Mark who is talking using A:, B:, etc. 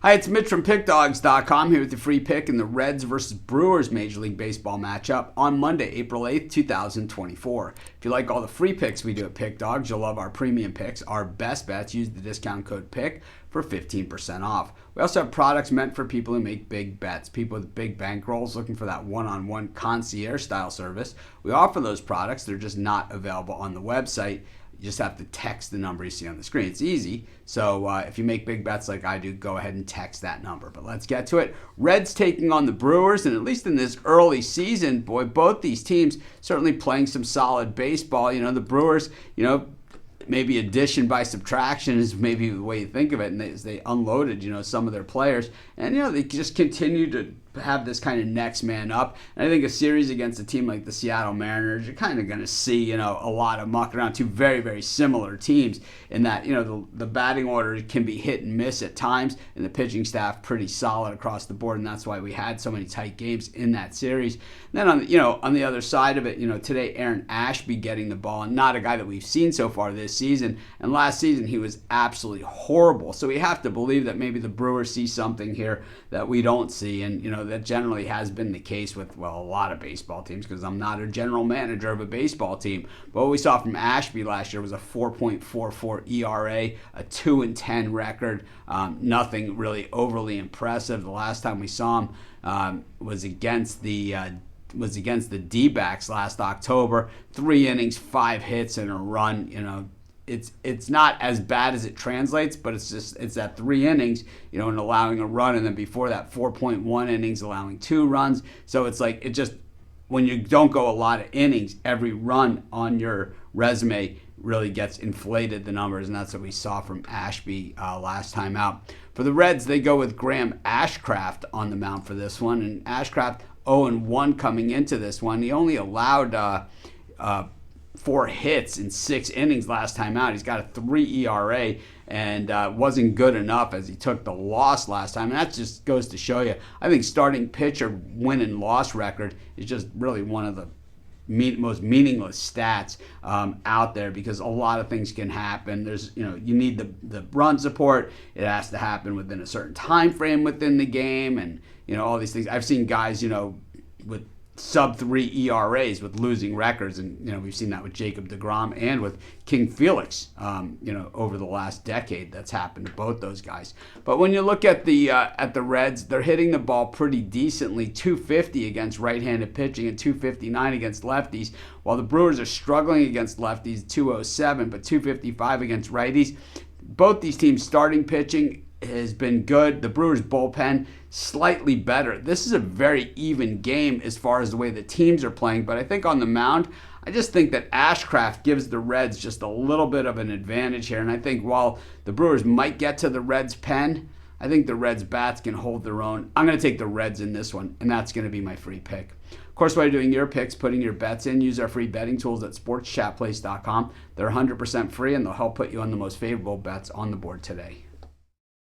A: Hi, it's Mitch from Pickdawgz.com here with the free pick in the Reds versus Brewers Major League Baseball matchup on Monday, April 8th, 2024. If you like all the free picks we do at Pickdawgz, you'll love our premium picks, our best bets. Use the discount code PICK for 15% off. We also have products meant for people who make big bets, people with big bankrolls looking for that one-on-one concierge style service. We offer those products. They're just not available on the website. You just have to text the number you see on the screen. It's easy. So if you make big bets like I do, go ahead and text that number. But let's get to it. Reds taking on the Brewers, and at least in this early season, boy, both these teams certainly playing some solid baseball. You know, the Brewers, maybe addition by subtraction is maybe the way you think of it, and they unloaded, some of their players, and they just continue to have this kind of next man up. And I think a series against a team like the Seattle Mariners, you're kind of going to see, a lot of muck around. Two very, very similar teams in that, the batting order can be hit and miss at times, and the pitching staff pretty solid across the board, and that's why we had so many tight games in that series. And then on the other side of it, today Aaron Ashby getting the ball, and not a guy that we've seen so far this season. And last season he was absolutely horrible. So we have to believe that maybe the Brewers see something here that we don't see, and that generally has been the case with, a lot of baseball teams, because I'm not a general manager of a baseball team. But what we saw from Ashby last year was a 4.44 ERA, a 2-10 record, nothing really overly impressive. The last time we saw him was against the D-backs last October. 3 innings, 5 hits, and a run. It's not as bad as it translates, but it's that 3 innings, and allowing a run, and then before that 4.1 innings allowing 2 runs. So it's like when you don't go a lot of innings, every run on your resume really gets inflated, the numbers, and that's what we saw from Ashby last time out. For the Reds, they go with Graham Ashcraft on the mound for this one, and Ashcraft 0-1 coming into this one. He only allowed 4 hits in 6 innings last time out. He's got a 3 ERA and wasn't good enough as he took the loss last time. And that just goes to show you, I think starting pitcher win and loss record is just really one of the most meaningless stats out there, because a lot of things can happen. There's, you need the run support. It has to happen within a certain time frame within the game, and all these things. I've seen guys, with sub-3 ERAs with losing records, and we've seen that with Jacob deGrom and with King Felix over the last decade. That's happened to both those guys. But when you look at the Reds, they're hitting the ball pretty decently, 250 against right-handed pitching and 259 against lefties, while the Brewers are struggling against lefties, 207, but 255 against righties. Both these teams starting pitching has been good. The Brewers bullpen slightly better. This is a very even game as far as the way the teams are playing, but I think on the mound, I just think that Ashcraft gives the Reds just a little bit of an advantage here, and I think while the Brewers might get to the Reds' pen, I think the Reds' bats can hold their own. I'm going to take the Reds in this one, and that's going to be my free pick. Of course, while you're doing your picks, putting your bets in, use our free betting tools at sportschatplace.com. They're 100% free, and they'll help put you on the most favorable bets on the board today.